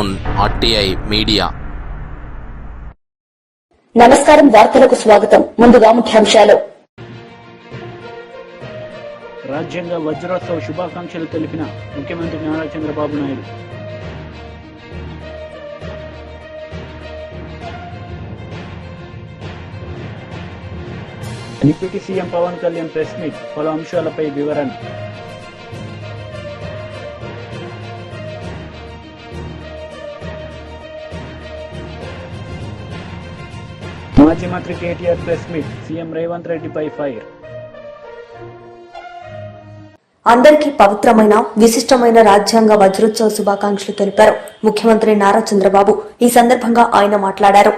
Zone RTI media. నమస్కారం, వార్తలకు స్వాగతం. ముందుగా ముఖ్యాంశాలు. రాజ్యాంగ వజ్రోత్సవ శుభాకాంక్షలు తెలిపిన ముఖ్యమంత్రి Nara Chandrababu Naidu. Deputy CM Pawan Kalyan press meet, పలు అంశాలపై వివరణ. మాజీ మంత్రి KTR press meet, CM Revanth రెడ్డిపై ఫైర్. అందరికీ పవిత్రమైన విశిష్టమైన రాజ్యాంగ వజ్రోత్సవ శుభాకాంక్షలు తెలిపారు ముఖ్యమంత్రి నారా చంద్రబాబు. ఈ సందర్భంగా ఆయన మాట్లాడారు.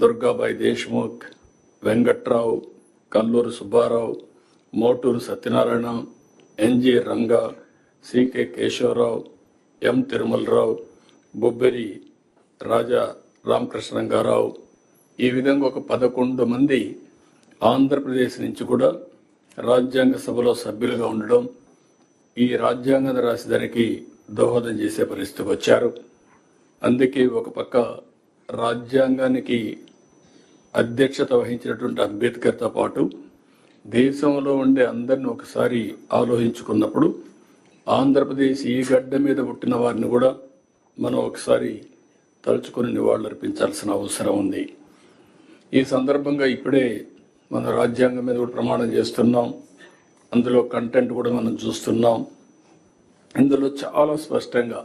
Durgabai Deshmukh, Venkatrao, Kalluru Subbarao, Moturu Satyanarayana, NG Ranga, CK Keshavarao, M Tirumalarao, బొబ్బెరి రాజా రామకృష్ణరంగారావు, ఈ విధంగా ఒక 11 మంది ఆంధ్రప్రదేశ్ నుంచి కూడా రాజ్యాంగ సభలో సభ్యులుగా ఉండడం, ఈ రాజ్యాంగం రాసేదానికి దోహదం చేసే పరిస్థితికి వచ్చారు. అందుకే ఒక పక్క రాజ్యాంగానికి అధ్యక్షత వహించినటువంటి అంబేద్కర్తో పాటు దేశంలో ఉండే అందరిని ఒకసారి ఆలోచించుకున్నప్పుడు ఆంధ్రప్రదేశ్ ఈ గడ్డ మీద పుట్టిన వారిని కూడా మనం ఒకసారి తలుచుకుని నివాళులు అర్పించాల్సిన అవసరం ఉంది. ఈ సందర్భంగా ఇప్పుడే మన రాజ్యాంగం మీద కూడా ప్రమాణం చేస్తున్నాం. అందులో కంటెంట్ కూడా మనం చూస్తున్నాం. ఇందులో చాలా స్పష్టంగా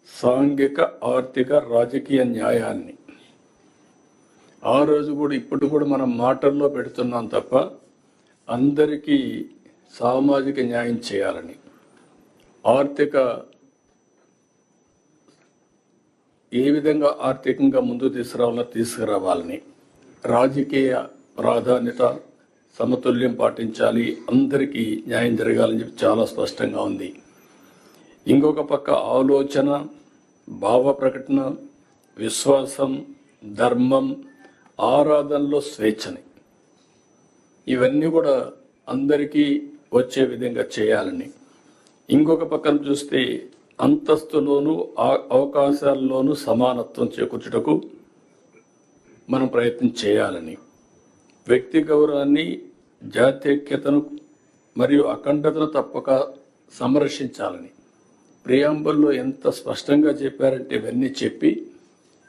సాంఘిక, ఆర్థిక, రాజకీయ న్యాయాన్ని ఆ రోజు కూడా ఇప్పుడు కూడా మనం మాటల్లో పెడుతున్నాం తప్ప అందరికీ సామాజిక న్యాయం చేయాలని, ఆర్థిక ఏ విధంగా ఆర్థికంగా ముందుకు తీసుకురావాలని, రాజకీయ ప్రాధాన్యత సమతుల్యం పాటించాలి, అందరికీ న్యాయం జరగాలని చెప్పి చాలా స్పష్టంగా ఉంది. ఇంకొక పక్క ఆలోచన, భావ ప్రకటన, విశ్వాసం, ధర్మం, ఆరాధనలో స్వేచ్ఛని, ఇవన్నీ కూడా అందరికీ వచ్చే విధంగా చేయాలని, ఇంకొక పక్కన చూస్తే అంతస్తులోనూ అవకాశాల్లోనూ సమానత్వం చేకూర్చుటకు మనం ప్రయత్నం చేయాలని, వ్యక్తి గౌరవాన్ని, జాతీయతను మరియు అఖండతను తప్పక సంరక్షించాలని ప్రియాంబుల్లో ఎంత స్పష్టంగా చెప్పారంటే ఇవన్నీ చెప్పి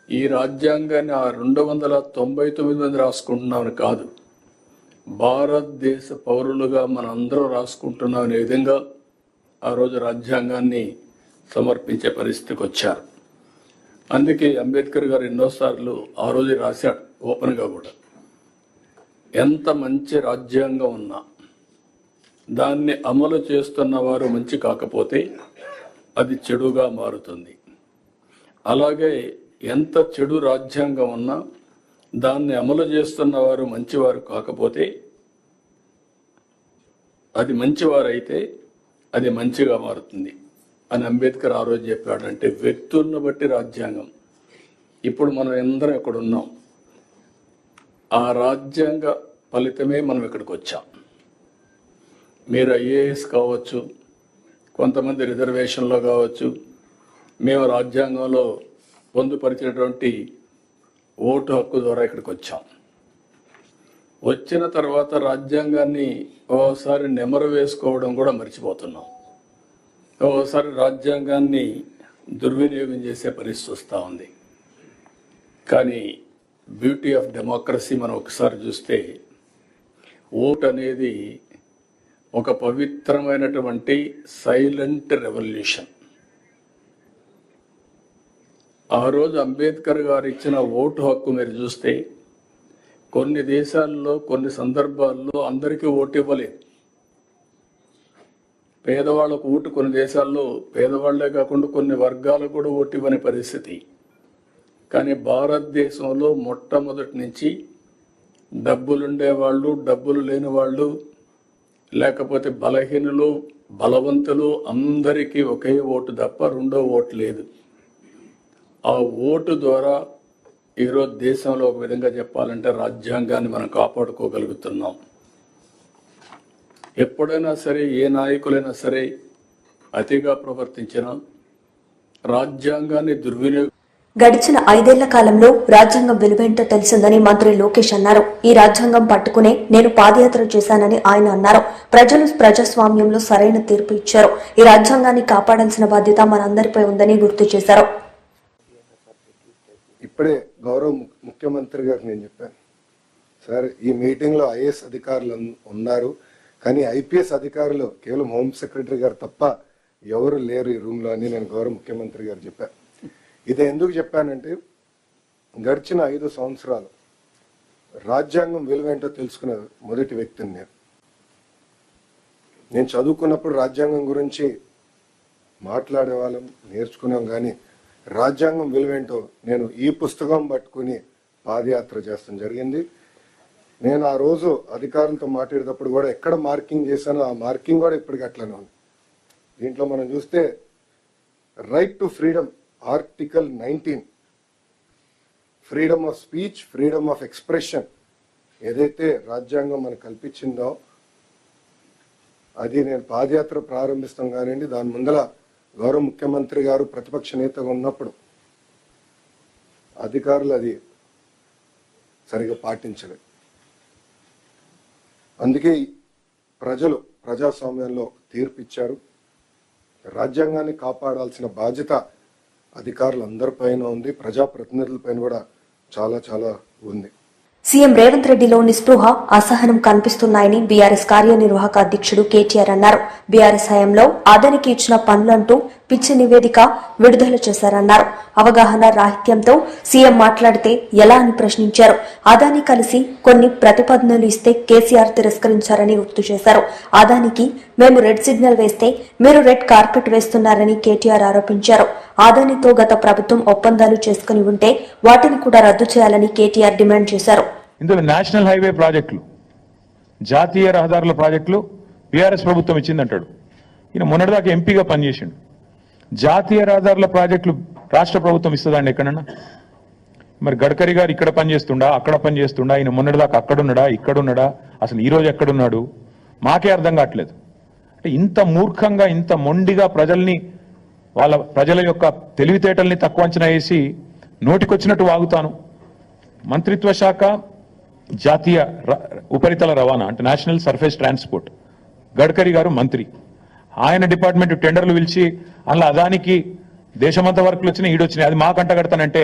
ఈ రాజ్యాంగాన్ని 299 మంది రాసుకుంటున్నామని కాదు, భారతదేశ పౌరులుగా మనందరం రాసుకుంటున్నాం అనే విధంగా ఆ రోజు రాజ్యాంగాన్ని సమర్పించే పరిస్థితికి వచ్చారు. అందుకే అంబేద్కర్ గారు ఎన్నోసార్లు ఆ రోజు రాశాడు ఓపెన్గా కూడా, ఎంత మంచి రాజ్యాంగం ఉన్నా దాన్ని అమలు చేస్తున్న వారు మంచి కాకపోతే అది చెడుగా మారుతుంది. అలాగే ఎంత చెడు రాజ్యాంగం ఉన్నా దాన్ని అమలు చేస్తున్న వారు మంచివారు కాకపోతే, అది మంచివారైతే అది మంచిగా మారుతుంది అని అంబేద్కర్ ఆ రోజు చెప్పాడంటే వ్యక్తులను బట్టి రాజ్యాంగం. ఇప్పుడు మనం అందరం ఇక్కడ ఉన్నాం, ఆ రాజ్యాంగ ఫలితమే మనం ఇక్కడికి వచ్చాం. మీరు IAS కావచ్చు, కొంతమంది రిజర్వేషన్లో కావచ్చు, మేము రాజ్యాంగంలో పొందుపరిచినటువంటి ఓటు హక్కు ద్వారా ఇక్కడికి వచ్చాం. వచ్చిన తర్వాత రాజ్యాంగాన్ని ఓసారి నెమరు వేసుకోవడం కూడా మర్చిపోతున్నాం. ఓసారి రాజ్యాంగాన్ని దుర్వినియోగం చేసే పరిస్థితి వస్తూ ఉంది. కానీ బ్యూటీ ఆఫ్ డెమోక్రసీ మనం ఒకసారి చూస్తే ఓట్ అనేది ఒక పవిత్రమైనటువంటి సైలెంట్ రెవల్యూషన్. ఆ రోజు అంబేద్కర్ గారు ఇచ్చిన ఓటు హక్కు మీరు చూస్తే కొన్ని దేశాల్లో కొన్ని సందర్భాల్లో అందరికీ ఓటు ఇవ్వలేదు. పేదవాళ్ళకు ఓటు కొన్ని దేశాల్లో పేదవాళ్లే కాకుండా కొన్ని వర్గాలకు కూడా ఓటు ఇవ్వని పరిస్థితి. కానీ భారతదేశంలో మొట్టమొదటి నుంచి డబ్బులుండేవాళ్ళు, డబ్బులు లేని వాళ్ళు, లేకపోతే బలహీనులు, బలవంతులు అందరికీ ఒకే ఓటు తప్ప రెండో ఓటు లేదు. ఆ ఓటు ద్వారా ఈరోజు దేశంలో ఒక విధంగా చెప్పాలంటే రాజ్యాంగాన్ని మనం కాపాడుకోగలుగుతున్నాం. ఎప్పుడైనా సరే ఏ నాయకులైనా సరే అతిగా ప్రవర్తించినా రాజ్యాంగాన్ని దుర్వినియోగం గడిచిన 5 ఏళ్ల కాలంలో రాజ్యాంగం విలువేంటో తెలిసిందని మంత్రి లోకేష్ అన్నారు. ఈ రాజ్యాంగం పట్టుకునే నేను పాదయాత్ర చేశానని ఆయన అన్నారు. ప్రజలు ప్రజాస్వామ్యంలో సరైన తీర్పు ఇచ్చారు. ఈ రాజ్యాంగాన్ని కాపాడాల్సిన బాధ్యత మనందరిపై ఉందని గుర్తు చేశారు. ఇప్పుడే గౌరవ ముఖ్యమంత్రి గారికి నేను చెప్పాను, సార్ ఈ మీటింగ్ లో ఐఏఎస్ అధికారులు ఉన్నారు, కానీ ఐపీఎస్ అధికారులు కేవలం హోమ్ సెక్రటరీ గారు తప్ప ఎవరు లేరు ఈ రూమ్ లో అని నేను గౌరవ ముఖ్యమంత్రి గారు చెప్పాను. ఇది ఎందుకు చెప్పానంటే గడిచిన 5 సంవత్సరాలు రాజ్యాంగం విలువేంటో తెలుసుకున్న మొదటి వ్యక్తిని నేను చదువుకున్నప్పుడు రాజ్యాంగం గురించి మాట్లాడే వాళ్ళం, నేర్చుకున్నాం. కానీ రాజ్యాంగం విలువేంటో నేను ఈ పుస్తకం పట్టుకుని పాదయాత్ర చేస్తాం జరిగింది. నేను ఆ రోజు అధికారులతో మాట్లాడేటప్పుడు కూడా ఎక్కడ మార్కింగ్ చేశానో ఆ మార్కింగ్ కూడా ఇప్పటికీ అట్లనే ఉంది. దీంట్లో మనం చూస్తే right to freedom article 19, freedom of speech, freedom of expression ఏదైతే రాజ్యాంగం మనకు కల్పించిందో అది నేను పాదయాత్ర ప్రారంభిస్తాం కానివ్వండి, దాని ముందర గౌరవ ముఖ్యమంత్రి గారు ప్రతిపక్ష నేతగా ఉన్నప్పుడు అధికారులు అది సరిగా పాటించలేదు. అందుకే ప్రజలు ప్రజాస్వామ్యంలో తీర్పు ఇచ్చారు. రాజ్యాంగాన్ని కాపాడాల్సిన బాధ్యత అధికారులందరిపైన ఉంది, ప్రజాప్రతినిధులపైన కూడా చాలా చాలా ఉంది. సీఎం రేవంత్ రెడ్డిలో నిస్పృహ, అసహనం కనిపిస్తున్నాయని బీఆర్ఎస్ కార్యనిర్వాహక అధ్యక్షుడు కేటీఆర్ అన్నారు. బీఆర్ఎస్ హయాంలో అదానికి ఇచ్చిన పనులంటూ పిచ్చి నివేదిక విడుదల చేశారన్నారు. అవగాహన రాహిత్యంతో సీఎం మాట్లాడితే ఎలా అని ప్రశ్నించారు. అదాని కలిసి కొన్ని ప్రతిపాదనలు ఇస్తే కేసీఆర్ తిరస్కరించారని గుర్తు చేశారు. అదానికి మేము రెడ్ సిగ్నల్ వేస్తే మీరు రెడ్ కార్పెట్ వేస్తున్నారని కేటీఆర్ ఆరోపించారు. అదానితో గత ప్రభుత్వం ఒప్పందాలు చేసుకుని ఉంటే వాటిని కూడా రద్దు చేయాలని కేటీఆర్ డిమాండ్ చేశారు. ఇందులో నేషనల్ హైవే ప్రాజెక్టులు, జాతీయ రహదారుల ప్రాజెక్టులు బీఆర్ఎస్ ప్రభుత్వం ఇచ్చిందంటాడు. ఈయన మొన్నటిదాకా ఎంపీగా పనిచేసిండు. జాతీయ రహదారుల ప్రాజెక్టులు రాష్ట్ర ప్రభుత్వం ఇస్తుందండి ఎక్కడన్నా? మరి గడ్కరీ గారు ఇక్కడ పనిచేస్తుండా, అక్కడ పనిచేస్తుండా? ఈయన మొన్నటిదాకా అక్కడున్నాడా, ఇక్కడున్నాడా? అసలు ఈరోజు ఎక్కడున్నాడు? మాకే అర్థం కావట్లేదు. అంటే ఇంత మూర్ఖంగా, ఇంత మొండిగా ప్రజల యొక్క తెలివితేటల్ని తక్కువ అంచనా వేసి నోటికొచ్చినట్టు వాగుతాను. మంత్రిత్వ శాఖ జాతీయ ఉపరితల రవాణా అంటే నేషనల్ సర్ఫేస్ ట్రాన్స్పోర్ట్, గడ్కరీ గారు మంత్రి. ఆయన డిపార్ట్మెంట్ టెండర్లు పిలిచి అందులో అదానికి దేశమంతా వర్కులు వచ్చినాయి, ఈడొచ్చినాయి. అది మాకంట కడతానంటే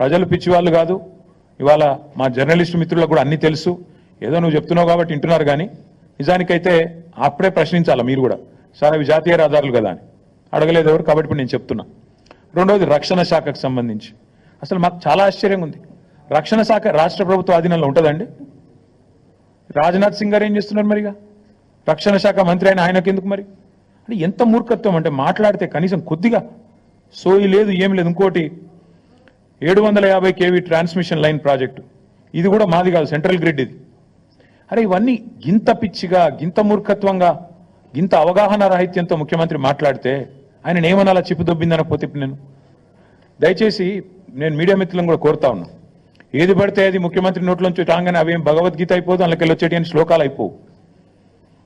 ప్రజలు పిచ్చివాళ్ళు కాదు. ఇవాళ మా జర్నలిస్టు మిత్రులకు కూడా అన్ని తెలుసు. ఏదో నువ్వు చెప్తున్నావు కాబట్టి వింటున్నారు. కానీ నిజానికైతే అప్పుడే ప్రశ్నించాలా మీరు కూడా, సార్ అవి జాతీయ రహదారులు కదా అని. అడగలేదు ఎవరు, కాబట్టి ఇప్పుడు నేను చెప్తున్నా. రెండవది రక్షణ శాఖకు సంబంధించి అసలు మాకు చాలా ఆశ్చర్యంగా ఉంది. రక్షణ శాఖ రాష్ట్ర ప్రభుత్వ ఆధీనంలో ఉంటుందండి. రాజ్నాథ్ సింగ్ గారు ఏం చేస్తున్నారు మరిగా? రక్షణ శాఖ మంత్రి అయిన ఆయనకు ఎందుకు మరి? అంటే ఎంత మూర్ఖత్వం అంటే మాట్లాడితే కనీసం కొద్దిగా సోయి లేదు, ఏం లేదు. ఇంకోటి 750 kV ట్రాన్స్మిషన్ లైన్ ప్రాజెక్టు, ఇది కూడా మాది కాదు, సెంట్రల్ గ్రిడ్ ఇది. అరే ఇవన్నీ గింత పిచ్చిగా, గింత మూర్ఖత్వంగా, గింత అవగాహన రాహిత్యంతో ముఖ్యమంత్రి మాట్లాడితే ఆయన ఏమనాలా? చిప్పు దొబ్బిందనకపోతే ఇప్పుడు దయచేసి నేను మీడియా మిత్రులను కూడా కోరుతా ఉన్నా, ఏది పడితే అది ముఖ్యమంత్రి నోట్లోంచి రాగానే అవేం భగవద్గీత అయిపోదు, అందులోకి వచ్చేటి అని శ్లోకాలు అయిపోవు.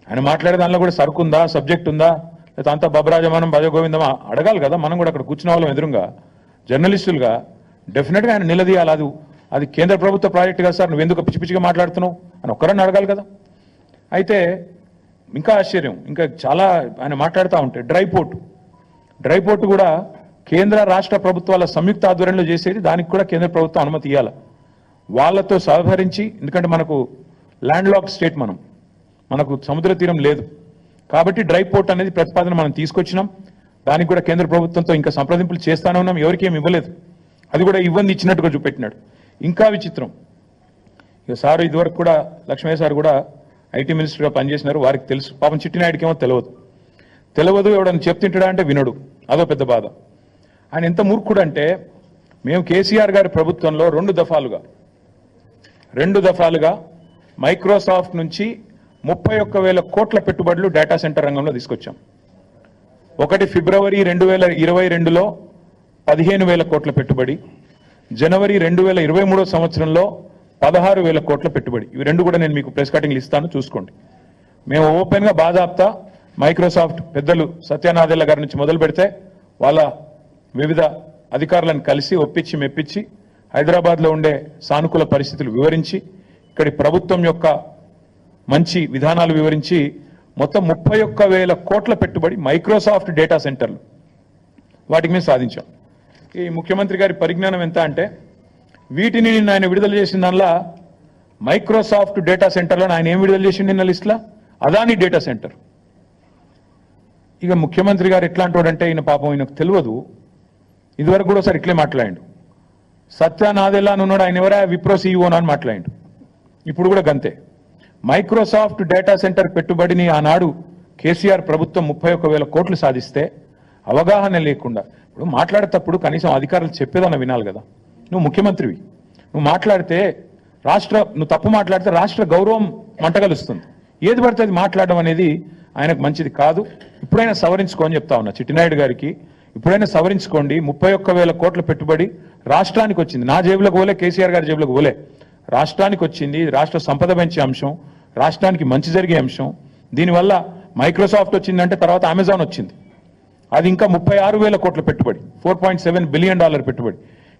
ఆయన మాట్లాడే దానిలో కూడా సరుకుందా, సబ్జెక్ట్ ఉందా, లేకపోతే అంతా బబరాజమానం భజగోవిందమా అడగాలి కదా. మనం కూడా అక్కడ కూర్చున్న వాళ్ళం ఎదురుగా జర్నలిస్టులుగా డెఫినెట్గా ఆయన నిలదీయాలి. అది కేంద్ర ప్రభుత్వ ప్రాజెక్టు కదా సార్, నువ్వు ఎందుకు పిచ్చి పిచ్చిగా మాట్లాడుతున్నావు అని ఒక్కరని అడగాలి కదా. అయితే ఇంకా ఆశ్చర్యం, ఇంకా చాలా ఆయన మాట్లాడుతూ ఉంటే డ్రై పోర్టు కూడా కేంద్ర రాష్ట్ర ప్రభుత్వాల సంయుక్త ఆధ్వర్యంలో చేసేది, దానికి కూడా కేంద్ర ప్రభుత్వం అనుమతి ఇవ్వాలి. వాళ్లతో సహకరించి, ఎందుకంటే మనకు ల్యాండ్ లాక్ స్టేట్, మనకు సముద్ర తీరం లేదు కాబట్టి డ్రై పోర్ట్ అనేది ప్రతిపాదన మనం తీసుకొచ్చినాం. దానికి కూడా కేంద్ర ప్రభుత్వంతో ఇంకా సంప్రదింపులు చేస్తానే ఉన్నాం. ఎవరికి ఏమి ఇవ్వలేదు, అది కూడా ఇచ్చినట్టుగా చూపెట్టినాడు. ఇంకా విచిత్రం, ఇక సార్ ఇదివరకు కూడా లక్ష్మయ్య సార్ కూడా ఐటీ మినిస్టర్గా పనిచేసినారు, వారికి తెలుసు. పాపం చిట్టినాయుడికి ఏమో తెలియదు. తెలియదు, ఎవడని చెప్తుంటాడా అంటే వినడు. అదో పెద్ద బాధ. ఆయన ఎంత మూర్ఖుడు అంటే, మేము కేసీఆర్ గారి ప్రభుత్వంలో రెండు దఫాలుగా మైక్రోసాఫ్ట్ నుంచి 31,000 కోట్ల పెట్టుబడులు డేటా సెంటర్ రంగంలో తీసుకొచ్చాం. ఒకటి ఫిబ్రవరి 2022లో 15,000 కోట్ల పెట్టుబడి, జనవరి 2023 సంవత్సరంలో 16,000 కోట్ల పెట్టుబడి. ఇవి రెండు కూడా నేను మీకు ప్రెస్ కటింగ్లు ఇస్తాను, చూసుకోండి. మేము ఓపెన్గా బాజాప్తా మైక్రోసాఫ్ట్ పెద్దలు సత్యనాదెల్ల గారి నుంచి మొదలు పెడితే వాళ్ళ వివిధ అధికారులను కలిసి ఒప్పించి మెప్పించి హైదరాబాద్లో ఉండే సానుకూల పరిస్థితులు వివరించి, ఇక్కడి ప్రభుత్వం యొక్క మంచి విధానాలు వివరించి మొత్తం 31,000 కోట్ల పెట్టుబడి మైక్రోసాఫ్ట్ డేటా సెంటర్లు వాటికి మేము సాధించాం. ఈ ముఖ్యమంత్రి గారి పరిజ్ఞానం ఎంత అంటే, వీటిని నిన్న ఆయన విడుదల చేసిన దానిలో మైక్రోసాఫ్ట్ డేటా సెంటర్లో ఆయన ఏం విడుదల చేసిండు నిన్న లిస్టులో? Adani data centre. ఇక ముఖ్యమంత్రి గారు ఎట్లాంటి వాడంటే, ఈయన పాపం ఈయనకు తెలియదు. ఇదివరకు కూడా ఒకసారి ఇట్లే మాట్లాడిండు. సత్యనాదెల్లా అని ఉన్నాడు, ఆయన ఎవరా విప్రో CEO అని మాట్లాడిండు. ఇప్పుడు కూడా గంతే. మైక్రోసాఫ్ట్ డేటా సెంటర్ పెట్టుబడిని ఆనాడు కేసీఆర్ ప్రభుత్వం 31,000 కోట్లు సాధిస్తే అవగాహన లేకుండా, ఇప్పుడు మాట్లాడేటప్పుడు కనీసం అధికారులు చెప్పేదన్న వినాలి కదా. నువ్వు ముఖ్యమంత్రివి, నువ్వు మాట్లాడితే నువ్వు తప్పు మాట్లాడితే రాష్ట్ర గౌరవం మంటగలుస్తుంది. ఏది పడితే అది మాట్లాడడం అనేది ఆయనకు మంచిది కాదు. ఇప్పుడైనా సవరించుకోని చెప్తా ఉన్నా చిట్టినాయుడు గారికి, ఇప్పుడైనా సవరించుకోండి. 31,000 కోట్ల పెట్టుబడి రాష్ట్రానికి వచ్చింది. నా జేబులకు పోలే, కేసీఆర్ గారి జేబులకు పోలే, రాష్ట్రానికి వచ్చింది. రాష్ట్ర సంపద పెంచే అంశం, రాష్ట్రానికి మంచి జరిగే అంశం. దీనివల్ల మైక్రోసాఫ్ట్ వచ్చిందంటే తర్వాత అమెజాన్ వచ్చింది, అది ఇంకా 36,000 కోట్ల పెట్టుబడి, $4.7 బిలియన్ పెట్టుబడి.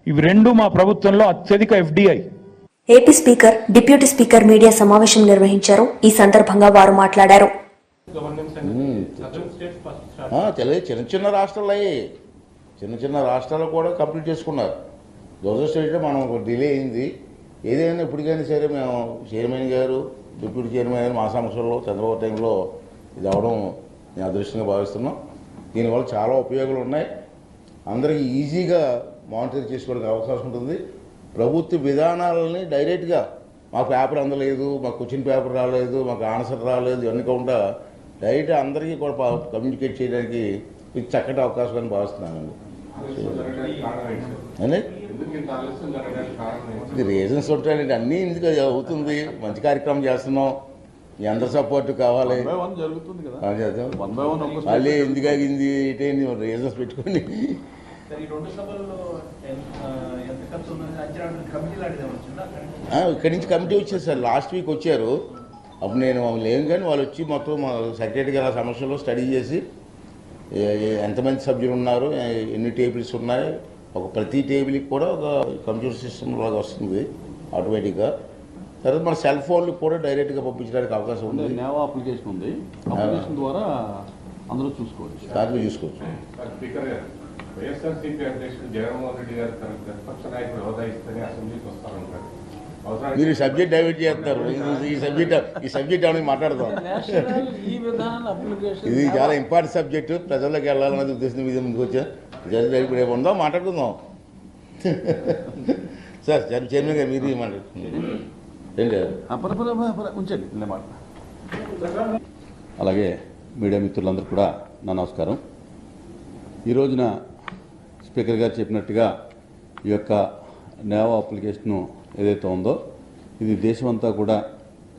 ఇవి రెండు మా ప్రభుత్వంలో అత్యధిక FDI. AP speaker, deputy speaker media సమావేశం నిర్వహించారు. ఈ సందర్భంగా వారు మాట్లాడారు. చిన్న రాష్ట్రాలు కూడా కంప్లీట్ చేసుకున్నారు. దోస స్టేట్ మనం డిలే అయింది. ఏదైనా ఇప్పటికైనా సరే మేము చైర్మన్ గారు, డిప్యూటీ చైర్మన్ గారు మా సంవత్సరంలో చంద్రబాబు టైంలో ఇది అవడం నేను అదృష్టంగా భావిస్తున్నాం. దీనివల్ల చాలా ఉపయోగాలు ఉన్నాయి. అందరికీ ఈజీగా మానిటర్ చేసుకోవడానికి అవకాశం ఉంటుంది. ప్రభుత్వ విధానాలని డైరెక్ట్గా మాకు పేపర్ అందలేదు, మాకు క్వశ్చన్ పేపర్ రాలేదు, మాకు ఆన్సర్ రాలేదు, ఇవన్నీ కాకుండా డైరెక్ట్ అందరికీ కూడా కమ్యూనికేట్ చేయడానికి ఇది చక్కటి అవకాశం అని భావిస్తున్నానండి. ఇది రీజన్స్ ఉంటాయండి, అన్నీ ఎందుకు అవుతుంది. మంచి కార్యక్రమం చేస్తున్నాం, మీ అందరి సపోర్ట్ కావాలి. మళ్ళీ ఎందుకు ఆగింది ఇటే రీజన్స్ పెట్టుకోండి. ఇక్కడి నుంచి కమిటీ వచ్చారు సార్, లాస్ట్ వీక్ వచ్చారు. అప్పుడు నేను లేను, కానీ వాళ్ళు వచ్చి మొత్తం సెక్రటరీ గారి సమస్యలో స్టడీ చేసి ఎంతమంది సభ్యులు ఉన్నారు, ఎన్ని టేబుల్స్ ఉన్నాయి, ప్రతి టేబుల్కి కూడా ఒక కంప్యూటర్ సిస్టమ్ లాగా వస్తుంది ఆటోమేటిక్గా. తర్వాత మన సెల్ ఫోన్లు కూడా డైరెక్ట్గా పంపించడానికి అవకాశం ఉంది. నేవా అప్లికేషన్ ఉంది, అప్లికేషన్ ద్వారా అందరూ చూసుకోవచ్చు. దాంట్లో చూసుకోవచ్చు. వైఎస్ఆర్సీపీ అధ్యక్షుడు జగన్మోహన్ రెడ్డి గారు తన ప్రతిపక్ష నాయకుడు హోదా ఇస్తేనే అసెంబ్లీకి వస్తారంటారు. మీరు సబ్జెక్ట్ డైవర్ట్ చేస్తారు. ఈ సబ్జెక్ట్ ఏమైనా మాట్లాడతాం. ఇది చాలా ఇంపార్టెంట్ సబ్జెక్టు, ప్రజల్లోకి వెళ్ళాలన్నది ఉద్దేశం మీద ముందుకు వచ్చా. రేపు ఉందా మాట్లాడుకుందాం సార్. చైర్మన్ గారు మీరు ఉంచండి. అలాగే మీడియా మిత్రులందరూ కూడా నా నమస్కారం. ఈ రోజున స్పీకర్ గారు చెప్పినట్టుగా ఈ యొక్క నేవా అప్లికేషను ఏదైతే ఉందో ఇది దేశమంతా కూడా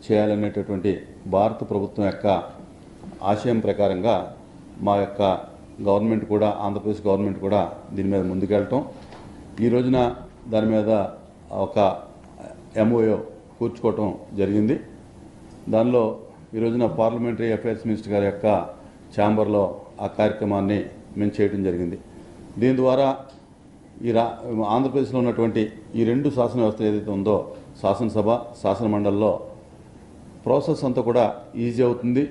చేయాలనేటటువంటి భారత ప్రభుత్వం యొక్క ఆశయం ప్రకారంగా మా యొక్క గవర్నమెంట్ కూడా, ఆంధ్రప్రదేశ్ గవర్నమెంట్ కూడా దీని మీద ముందుకెళ్ళటం, ఈ రోజున దాని మీద ఒక MOU కూర్చుకోవటం జరిగింది. దానిలో ఈ రోజున పార్లమెంటరీ అఫైర్స్ మినిస్టర్ గారి యొక్క ఛాంబర్లో ఆ కార్యక్రమాన్ని మేము చేయడం జరిగింది. దీని ద్వారా ఆంధ్రప్రదేశ్లో ఉన్నటువంటి ఈ రెండు శాసన వ్యవస్థలు ఏదైతే ఉందో, శాసనసభ, శాసన మండలిలో ప్రాసెస్ అంతా కూడా ఈజీ అవుతుంది.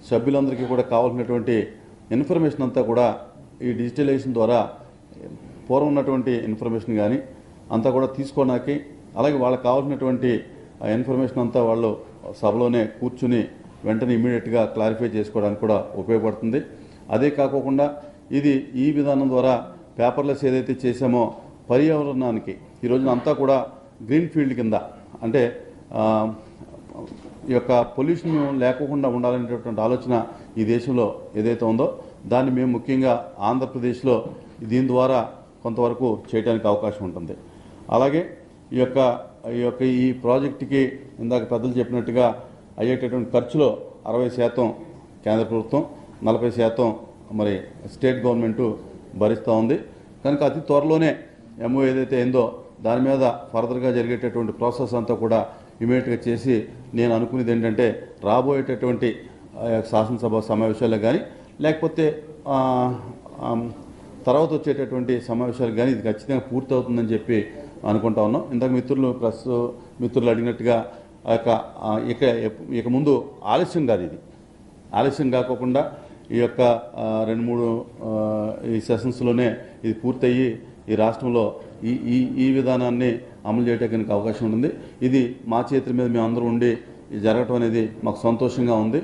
సభ్యులందరికీ కూడా కావాల్సినటువంటి ఇన్ఫర్మేషన్ అంతా కూడా ఈ డిజిటలైజేషన్ ద్వారా పూర్వం ఉన్నటువంటి ఇన్ఫర్మేషన్ కానీ అంతా కూడా తీసుకోవడానికి, అలాగే వాళ్ళకి కావాల్సినటువంటి ఇన్ఫర్మేషన్ అంతా వాళ్ళు సభలోనే కూర్చుని వెంటనే ఇమ్మీడియట్గా క్లారిఫై చేసుకోవడానికి కూడా ఉపయోగపడుతుంది. అదే కాకుండా ఈ విధానం ద్వారా పేపర్లెస్ ఏదైతే చేశామో పర్యావరణానికి ఈ రోజున అంతా కూడా గ్రీన్ ఫీల్డ్ కింద, అంటే ఈ యొక్క పొల్యూషన్ లేకుండా ఉండాలనేటటువంటి ఆలోచన ఈ దేశంలో ఏదైతే ఉందో దాన్ని మేము ముఖ్యంగా ఆంధ్రప్రదేశ్లో దీని ద్వారా కొంతవరకు చేయడానికి అవకాశం ఉంటుంది. అలాగే ఈ ప్రాజెక్టుకి ఇందాక పెద్దలు చెప్పినట్టుగా అయ్యేటటువంటి ఖర్చులో 60% కేంద్ర ప్రభుత్వం, 40% మరి స్టేట్ గవర్నమెంటు భరిస్తూ ఉంది. కనుక అతి త్వరలోనే ఎంఓ ఏదైతే అయిందో దాని మీద ఫర్దర్గా జరిగేటటువంటి ప్రాసెస్ అంతా కూడా ఇమీడియట్గా చేసి నేను అనుకునేది ఏంటంటే రాబోయేటటువంటి శాసనసభ సమావేశాలు కానీ లేకపోతే తర్వాత వచ్చేటటువంటి సమావేశాలు కానీ ఇది ఖచ్చితంగా పూర్తవుతుందని చెప్పి అనుకుంటా ఉన్నాం. ఇందాక మిత్రులు అడిగినట్టుగా ఇక ముందు ఆలస్యం కాదు, ఇది ఆలస్యం కాకుండా ఈ యొక్క 2-3 ఈ సెషన్స్లోనే ఇది పూర్తయ్యి ఈ రాష్ట్రంలో ఈ విధానాన్ని అమలు చేయడానికి అవకాశం ఉంది. ఇది మా చేతుల మీద మేము అందరూ ఉండి జరగటం అనేది మాకు సంతోషంగా ఉంది.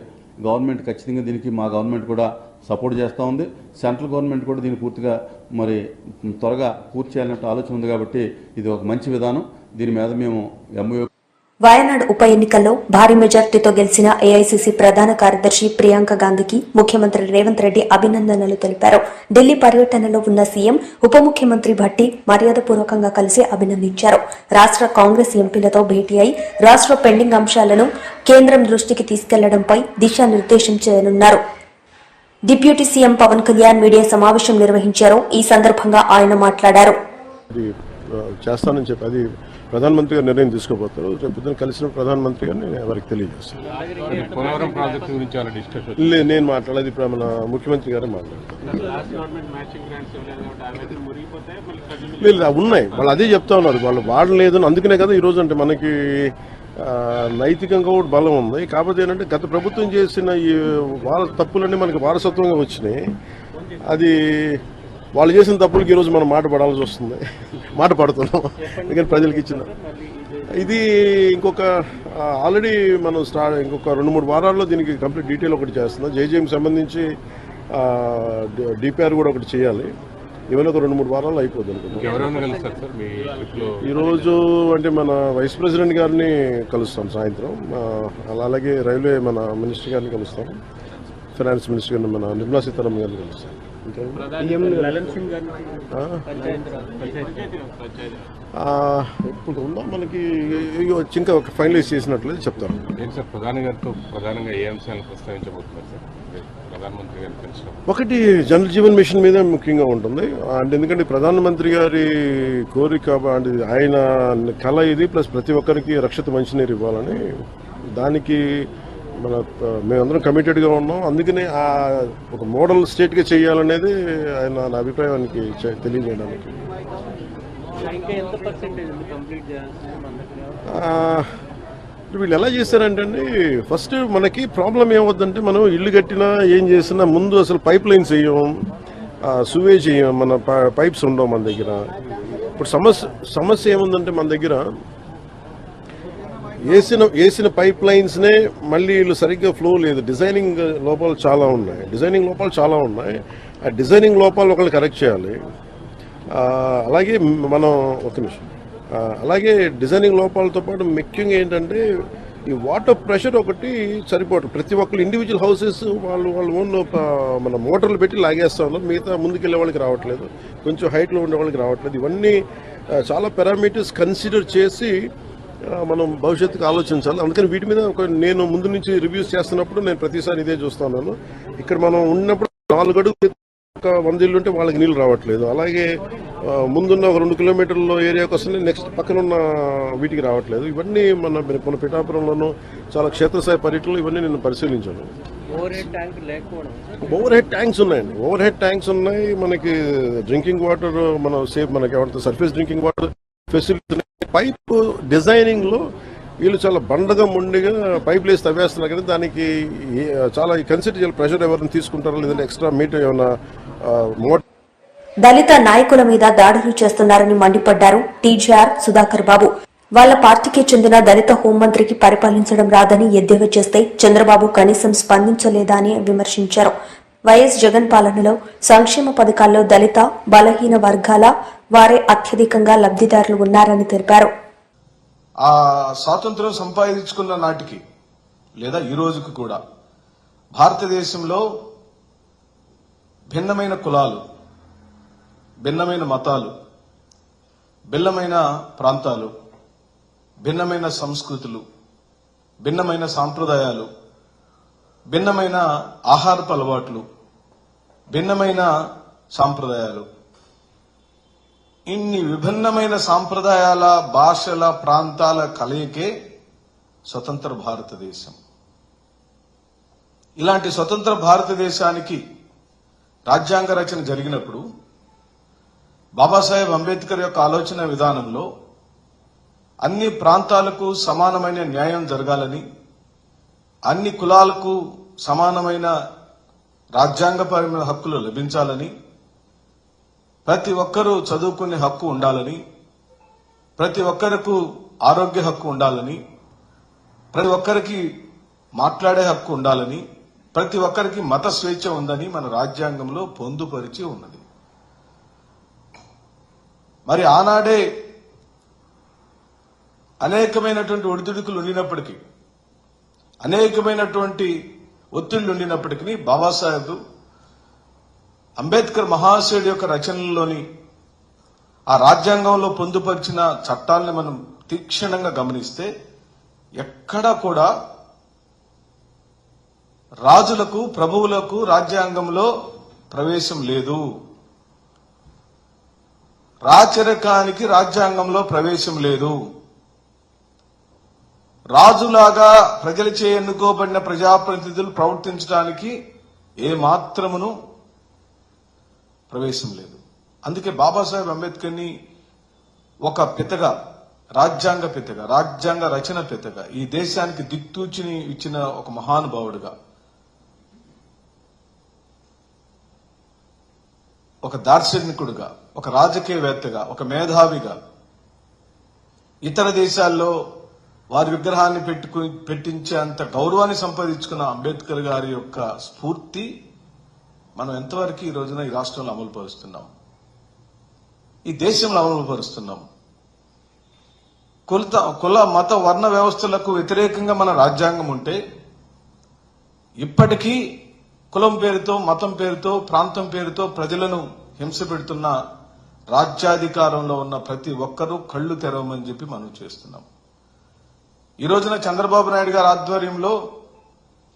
గవర్నమెంట్ ఖచ్చితంగా దీనికి మా గవర్నమెంట్ కూడా సపోర్ట్ చేస్తూ ఉంది. సెంట్రల్ గవర్నమెంట్ కూడా దీన్ని పూర్తిగా మరి త్వరగా పూర్తి చేయాలనే ఆలోచన ఉంది. కాబట్టి ఇది ఒక మంచి విధానం. దీని మీద మేము ఎంఓ వయనాడ్ ఉప ఎన్నికల్లో భారీ మెజార్టీతో గెలిచిన ఏఐసీసీ ప్రధాన కార్యదర్శి ప్రియాంక గాంధీకి ముఖ్యమంత్రి రేవంత్ రెడ్డి అభినందనలు తెలిపారు. ఢిల్లీ పర్యటనలో ఉన్న సీఎం ఉప ముఖ్యమంత్రి భట్టి మర్యాదపూర్వకంగా కలిసి అభినందించారు. రాష్ట్ర కాంగ్రెస్ ఎంపీలతో భేటీ అయి రాష్ట్ర పెండింగ్ అంశాలను కేంద్రం దృష్టికి తీసుకెళ్లడంపై దిశానిర్దేశం చేయనున్నారు. Deputy CM Pawan Kalyan media సమావేశం నిర్వహించారు. ఈ సందర్భంగా ఆయన మాట్లాడారు. చేస్తానని చెప్పి అది ప్రధానమంత్రి గారు నిర్ణయం తీసుకోబోతారు. రేపు పొద్దున కలిసిన ప్రధానమంత్రి గారిని నేను ఎవరికి తెలియజేస్తాను. నేను మాట్లాడేది ఇప్పుడు మన ముఖ్యమంత్రి గారే మాట్లాడతారు. లేదు ఉన్నాయి, వాళ్ళు అదే చెప్తా ఉన్నారు, వాళ్ళు వాడలేదు. అందుకనే కదా ఈరోజు అంటే మనకి నైతికంగా కూడా బలం ఉంది. కాకపోతే ఏంటంటే గత ప్రభుత్వం చేసిన ఈ తప్పులన్నీ మనకి వారసత్వంగా వచ్చినాయి. అది వాళ్ళు చేసిన తప్పులకి ఈరోజు మనం మాట పడాల్సి వస్తుంది, మాట పడుతున్నాం. ఎందుకంటే ప్రజలకు ఇచ్చిన ఇది ఇంకొక ఆల్రెడీ మనం ఇంకొక 2-3 వారాల్లో దీనికి కంప్లీట్ డీటెయిల్ ఒకటి చేస్తున్నాం. జేజేఎంకి సంబంధించి డిపిఆర్ కూడా ఒకటి చేయాలి. ఇవన్నీ ఒక 2-3 వారాల్లో అయిపోద్ది అనుకుంటున్నాం. ఈరోజు అంటే మన వైస్ ప్రెసిడెంట్ గారిని కలుస్తాం సాయంత్రం. అలాగే రైల్వే మన మినిస్టర్ గారిని కలుస్తాం, ఫైనాన్స్ మినిస్టర్ గారిని మన నిర్మలా సీతారామన్ గారిని కలుస్తాం. ఇప్పుడు ఉందా మనకి ఇంకా ఫైనలైజ్ చేసినట్లయితే చెప్తారు. ప్రధానంగా ఏ అంశాలను ప్రస్తావించబోతున్నారు సార్ ప్రధానమంత్రి గారు? ఒకటి జల్ జీవన్ మిషన్ మీద ముఖ్యంగా ఉంటుంది. అంటే ఎందుకంటే ప్రధానమంత్రి గారి కోరిక అంటే ఆయన కళ ఇది, ప్లస్ ప్రతి ఒక్కరికి రక్షిత మంచినీరు ఇవ్వాలని, దానికి మేమందరం కమిటెడ్గా ఉన్నాం. అందుకనే ఒక మోడల్ స్టేట్గా చేయాలనేది ఆయన నా అభిప్రాయానికి తెలియజేయడానికి. వీళ్ళు ఎలా చేశారంటే అండి, ఫస్ట్ మనకి ప్రాబ్లం ఏమవుద్దంటే మనం ఇల్లు కట్టినా ఏం చేసినా ముందు అసలు పైప్ లైన్స్ వేయం, సువేజ్ వేయం, మన పైప్స్ ఉండవు మన దగ్గర. ఇప్పుడు సమస్య ఏముందంటే మన దగ్గర వేసిన పైప్ లైన్స్నే మళ్ళీ వీళ్ళు సరిగ్గా ఫ్లో లేదు. డిజైనింగ్ లోపాలు చాలా ఉన్నాయి. ఆ డిజైనింగ్ లోపాలు ఒకళ్ళు కరెక్ట్ చేయాలి. అలాగే మనం ఒక నిమిషం, అలాగే డిజైనింగ్ లోపాలతో పాటు ముఖ్యంగా ఏంటంటే ఈ వాటర్ ప్రెషర్ ఒకటి సరిపోవట్లేదు. ప్రతి ఒక్కరు ఇండివిజువల్ హౌసెస్ వాళ్ళు ఓన్ మన మోటార్లు పెట్టి లాగేస్తా ఉన్నారు. మిగతా ముందుకెళ్లే వాళ్ళకి రావట్లేదు, కొంచెం హైట్లో ఉండే వాళ్ళకి రావట్లేదు. ఇవన్నీ చాలా పారామీటర్స్ కన్సిడర్ చేసి మనం భవిష్యత్తుకు ఆలోచించాలి. అందుకని వీటి మీద నేను ముందు నుంచి రివ్యూస్ చేస్తున్నప్పుడు నేను ప్రతిసారి ఇదే చూస్తున్నాను. ఇక్కడ మనం ఉన్నప్పుడు 4 అడుగులు 100 ఇళ్ళు ఉంటే వాళ్ళకి నీళ్ళు రావట్లేదు. అలాగే ముందున్న ఒక 2 కిలోమీటర్ల ఏరియాకి వస్తుంది, నెక్స్ట్ పక్కన ఉన్న వీటికి రావట్లేదు. ఇవన్నీ మన పిఠాపురంలోనూ చాలా క్షేత్రస్థాయి పర్యటనలు ఇవన్నీ నేను పరిశీలించాను. ఓవర్ హెడ్ ట్యాంక్స్ ఉన్నాయండి, ఓవర్ హెడ్ ట్యాంక్స్ ఉన్నాయి. మనకి డ్రింకింగ్ వాటర్ మనకి surface drinking water facility. Pipe designing లో వీళ్ళు చాలా బండగా ముండిగా పైప్ లేసి తవ్వేస్తున్నారు కదా, దానికి చాలా కన్సిడర్ చేయాలి. ప్రెషర్ ఎవరిని తీసుకుంటారో లేదంటే ఎక్స్ట్రా మీటర్ ఏమైనా దళిత నాయకుల మీద దాడులు చేస్తున్నారని మండిపడ్డారు టీజీఆర్ సుధాకర్ బాబు. వాళ్ల పార్టీకి చెందిన దళిత హోంమంత్రికి పరిపాలించడం రాదని ఎద్దేవా చేస్తే చంద్రబాబు కనీసం స్పందించలేదా అని విమర్శించారు. వైఎస్ జగన్ పాలనలో సంక్షేమ పథకాల్లో దళిత బలహీన వర్గాల వారే అత్యధికంగా లబ్ధిదారులు ఉన్నారని తెలిపారు. ఆ స్వాతంత్రం సంపాదించుకున్న నాటికి లేదా ఈ రోజుకు కూడా భారతదేశంలో భిన్నమైన కులాలు, భిన్నమైన మతాలు, భిన్నమైన ప్రాంతాలు, భిన్నమైన సంస్కృతులు, భిన్నమైన సాంప్రదాయాలు, భిన్నమైన ఆహారపు అలవాట్లు, భిన్నమైన సాంప్రదాయాలు, ఇన్ని విభిన్నమైన సాంప్రదాయాల, భాషల, ప్రాంతాల కలయికే స్వతంత్ర భారతదేశం. ఇలాంటి స్వతంత్ర భారతదేశానికి రాజ్యాంగ రచన జరిగినప్పుడు బాబాసాహెబ్ అంబేద్కర్ యొక్క ఆలోచన విధానంలో అన్ని ప్రాంతాలకు సమానమైన న్యాయం జరగాలని, అన్ని కులాలకు సమానమైన రాజ్యాంగపరమైన హక్కులు లభించాలని, ప్రతి ఒక్కరూ చదువుకునే హక్కు ఉండాలని, ప్రతి ఒక్కరికి ఆరోగ్య హక్కు ఉండాలని, ప్రతి ఒక్కరికి మాట్లాడే హక్కు ఉండాలని, ప్రతి ఒక్కరికి మత స్వేచ్ఛ ఉందని మన రాజ్యాంగంలో పొందుపరిచి ఉన్నది. మరి ఆనాడే అనేకమైనటువంటి ఒడిదుడుకులు ఉండినప్పటికీ, అనేకమైనటువంటి ఒత్తిళ్లు ఉండినప్పటికీ బాబాసాహెబ్ అంబేద్కర్ మహాశయుడి యొక్క రచనల్లోని ఆ రాజ్యాంగంలో పొందుపరిచిన చట్టాలను మనం తీక్షణంగా గమనిస్తే ఎక్కడా కూడా రాజులకు, ప్రభువులకు రాజ్యాంగంలో ప్రవేశం లేదు. రాచరికానికి రాజ్యాంగంలో ప్రవేశం లేదు. రాజులాగా ప్రజలచే ఎన్నుకోబడిన ప్రజాప్రతినిధులు ప్రవర్తించడానికి ఏ మాత్రమును ప్రవేశం లేదు. అందుకే బాబాసాహెబ్ అంబేద్కర్ని ఒక పితగా, రాజ్యాంగ పితగా, రాజ్యాంగ రచన పితగా, ఈ దేశానికి దిక్తూచిని ఇచ్చిన ఒక మహానుభావుడిగా, ఒక దార్శనికుడుగా, ఒక రాజకీయవేత్తగా, ఒక మేధావిగా, ఇతర దేశాల్లో వారి విగ్రహాన్ని పెట్టించేంత గౌరవాన్ని సంపాదించుకున్న అంబేద్కర్ గారి యొక్క స్ఫూర్తి మనం ఎంతవరకు ఈ రోజున ఈ రాష్ట్రంలో అమలు పరుస్తున్నాం, ఈ దేశంలో అమలు పరుస్తున్నాం. కుల మత వర్ణ వ్యవస్థలకు వ్యతిరేకంగా మన రాజ్యాంగం ఉంటే ఇప్పటికీ కులం పేరుతో, మతం పేరుతో, ప్రాంతం పేరుతో ప్రజలను హింస పెడుతున్న రాజ్యాధికారంలో ఉన్న ప్రతి ఒక్కరూ కళ్లు తెరవమని చెప్పి మనం చేస్తున్నాం. ఈ రోజున చంద్రబాబు నాయుడు గారి ఆధ్వర్యంలో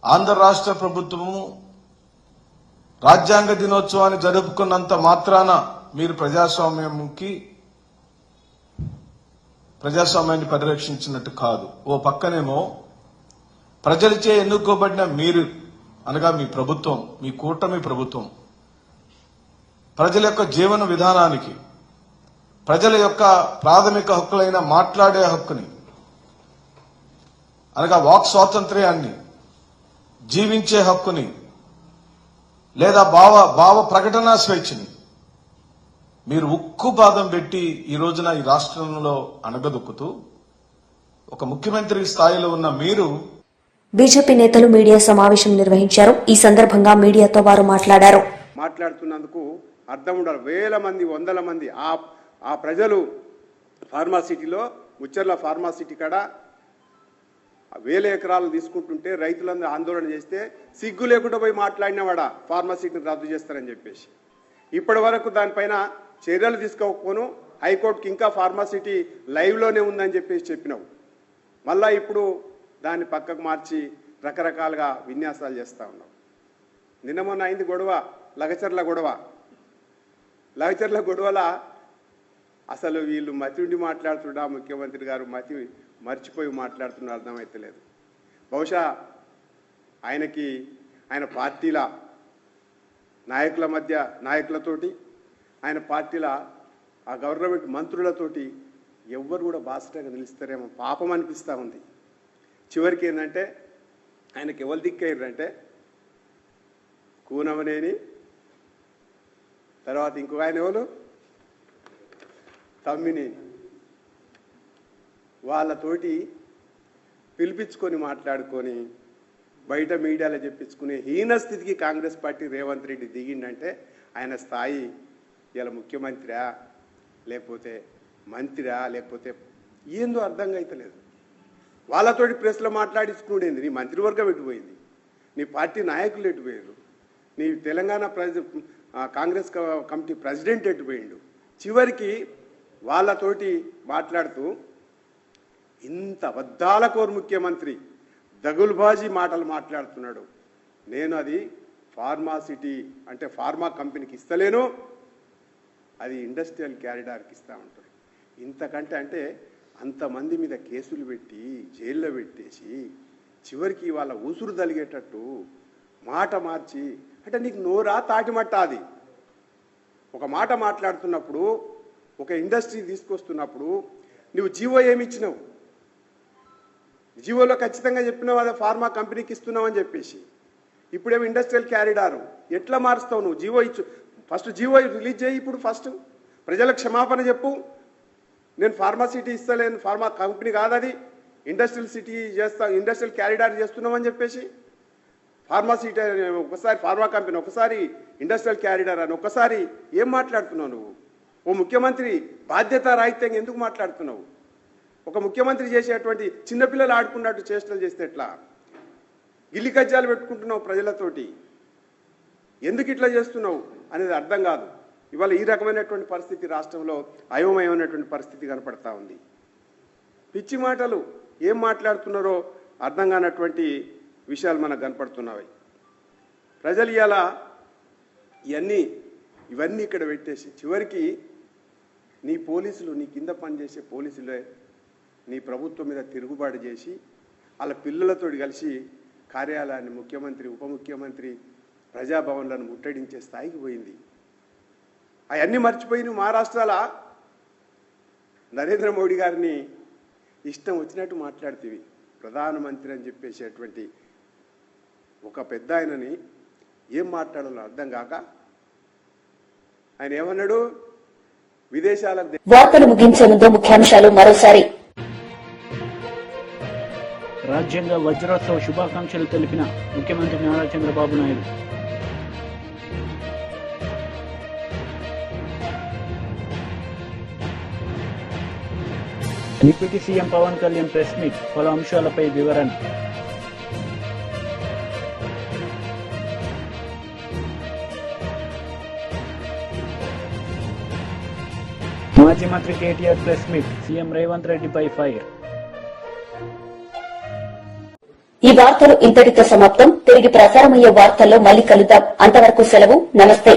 ఆంధ్ర రాష్ట్ర ప్రభుత్వము రాజ్యాంగ దినోత్సవాన్ని జరుపుకున్నంత మాత్రాన మీరు ప్రజాస్వామ్యాన్ని పరిరక్షించినట్టు కాదు. ఓ పక్కనేమో ప్రజలచే ఎన్నుకోబడిన మీరు, అనగా మీ ప్రభుత్వం, మీ కూటమి ప్రభుత్వం, ప్రజల యొక్క జీవన విధానానికి, ప్రజల యొక్క ప్రాథమిక హక్కులైన మాట్లాడే హక్కుని, అనగా వాక్ స్వాతంత్ర్యాన్ని, జీవించే హక్కుని, లేదా భావ ప్రకటన స్వేచ్ఛని మీరు ఉక్కుపాదం పెట్టి ఈ రోజున ఈ రాష్ట్రంలో అణగదొక్కుతూ ఒక ముఖ్యమంత్రి స్థాయిలో ఉన్న మీరు. బీజేపీ నేతలు మీడియా సమావేశం నిర్వహించారు. ఈ సందర్భంగా మీడియాతో వారు మాట్లాడుతున్నందుకు అర్థం ఉండాలి. వేల మంది, వందల మంది ఆ ప్రజలు ఫార్మాసిటీలో, ముచ్చర్ల ఫార్మాసిటీ కాడ వేల ఎకరాలు తీసుకుంటుంటే రైతులందరూ ఆందోళన చేస్తే సిగ్గు లేకుండా పోయి మాట్లాడినవాడా ఫార్మాసిటీని రద్దు చేస్తారని చెప్పేసి. ఇప్పటి వరకు దానిపైన చర్యలు తీసుకోకపోను, హైకోర్టుకి ఇంకా ఫార్మాసిటీ లైవ్లోనే ఉందని చెప్పేసి చెప్పినావు. మళ్ళా ఇప్పుడు దాన్ని పక్కకు మార్చి రకరకాలుగా విన్యాసాలు చేస్తూ ఉన్నావు. నిన్న మొన్న అయింది గొడవ, లగచర్ల గొడవల అసలు వీళ్ళు మతిండి మాట్లాడుతున్నా, ముఖ్యమంత్రి గారు మర్చిపోయి మాట్లాడుతున్నారు, అర్థమైతలేదు. బహుశా ఆయన పార్టీల నాయకులతోటి, ఆయన పార్టీల ఆ గవర్నమెంట్ మంత్రులతోటి ఎవ్వరు కూడా బాసటగా నిలుస్తారేమో పాపం అనిపిస్తూ ఉంది. చివరికి ఏంటంటే ఆయనకి ఎవరు దిక్కయ్యారంటే కూనమనేని, తర్వాత ఇంకొక ఆయన ఎవరు తమ్మినేని, వాళ్ళతోటి పిలిపించుకొని మాట్లాడుకొని బయట మీడియాలో చెప్పించుకునే హీన స్థితికి కాంగ్రెస్ పార్టీ రేవంత్ రెడ్డి దిగిందంటే ఆయన స్థాయి ఇలా వాళ్ళతోటి ప్రెస్లో మాట్లాడించుకునేది. నీ మంత్రివర్గం ఎటుపోయింది, నీ పార్టీ నాయకులు ఎటుపోయారు, నీ తెలంగాణ కాంగ్రెస్ కమిటీ ప్రెసిడెంట్ ఎటుపోయిండు. చివరికి వాళ్ళతోటి మాట్లాడుతూ ఇంత అబద్ధాల కోరు ముఖ్యమంత్రి దగులుబాజీ మాటలు మాట్లాడుతున్నాడు. నేను అది ఫార్మాసిటీ అంటే ఫార్మా కంపెనీకి ఇస్తలేను, అది ఇండస్ట్రియల్ క్యారిడార్కి ఇస్తా ఉంటారు. ఇంతకంటే అంటే అంతమంది మీద కేసులు పెట్టి జైల్లో పెట్టేసి చివరికి వాళ్ళ ఉసురు తలిగేటట్టు మాట మార్చి, అంటే నీకు నోరా తాటిమట్ట? అది ఒక మాట మాట్లాడుతున్నప్పుడు, ఒక ఇండస్ట్రీ తీసుకొస్తున్నప్పుడు నువ్వు జీవో ఏమి ఇచ్చినావు? జీవోలో ఖచ్చితంగా చెప్పినావు అదే ఫార్మా కంపెనీకి ఇస్తున్నావు అని చెప్పేసి. ఇప్పుడేమో ఇండస్ట్రియల్ క్యారిడారు. ఎట్లా మారుస్తావు నువ్వు? జీవో ఇచ్చు, ఫస్ట్ జీవో రిలీజ్ చేయి. ఇప్పుడు ఫస్ట్ ప్రజలకు క్షమాపణ చెప్పు. నేను ఫార్మాసిటీ ఇస్తలేను, ఫార్మా కంపెనీ కాదు అది, ఇండస్ట్రియల్ సిటీ చేస్తా, ఇండస్ట్రియల్ క్యారిడార్ చేస్తున్నామని చెప్పేసి. ఫార్మాసిటీ ఒకసారి ఫార్మా కంపెనీ, ఒకసారి ఇండస్ట్రియల్ క్యారిడార్ అని ఒకసారి ఏం మాట్లాడుతున్నావు నువ్వు? ఓ ముఖ్యమంత్రి బాధ్యత రాహిత్యంగా ఎందుకు మాట్లాడుతున్నావు? ఒక ముఖ్యమంత్రి చేసేటువంటి చిన్నపిల్లలు ఆడుకున్నట్టు చేష్టలు చేస్తే ఎట్లా? గిల్లి కజ్జాలు పెట్టుకుంటున్నావు ప్రజలతోటి, ఎందుకు ఇట్లా చేస్తున్నావు అనేది అర్థం కాదు. ఇవాళ ఈ రకమైనటువంటి పరిస్థితి రాష్ట్రంలో అయోమయమైనటువంటి పరిస్థితి కనపడతా ఉంది. పిచ్చి మాటలు ఏం మాట్లాడుతున్నారో అర్థం కానటువంటి విషయాలు మనకు కనపడుతున్నాయి. ప్రజలు ఇవాళ ఇవన్నీ ఇక్కడ పెట్టేసి చివరికి నీ పోలీసులు, నీ కింద పనిచేసే పోలీసులే నీ ప్రభుత్వం మీద తిరుగుబాటు చేసి వాళ్ళ పిల్లలతో కలిసి కార్యాలయాన్ని, ముఖ్యమంత్రి, ఉప ముఖ్యమంత్రి, ప్రజాభవన్లను ముట్టడించే స్థాయికి పోయింది. అవన్నీ మర్చిపోయి నువ్వు మహారాష్ట్రలో నరేంద్ర మోడీ గారిని ఇష్టం వచ్చినట్టు మాట్లాడుతీవి. ప్రధానమంత్రి అని చెప్పేసేటువంటి ఒక పెద్ద ఆయనని ఏం మాట్లాడాలో అర్థం కాక ఆయన ఏమన్నాడు? విదేశాలకు. వార్తలు ముగించే ముందు ముఖ్యాంశాలు మరోసారి. రాజ్యాంగ వజ్రోత్సవ శుభాకాంక్షలు తెలిపిన ముఖ్యమంత్రి Nara Chandrababu Naidu. Deputy CM Pawan Kalyan press meet, పలు అంశాలపై వివరణ. మాజీ మంత్రి KTR press meet, CM Revanth రెడ్డిపై ఫైర్. ఈ వార్తలు ఇంతటితో సమాప్తం. తిరిగి ప్రసారమయ్యే వార్తల్లో మళ్ళీ కలుద్దాం. అంతవరకు సెలవు. నమస్తే.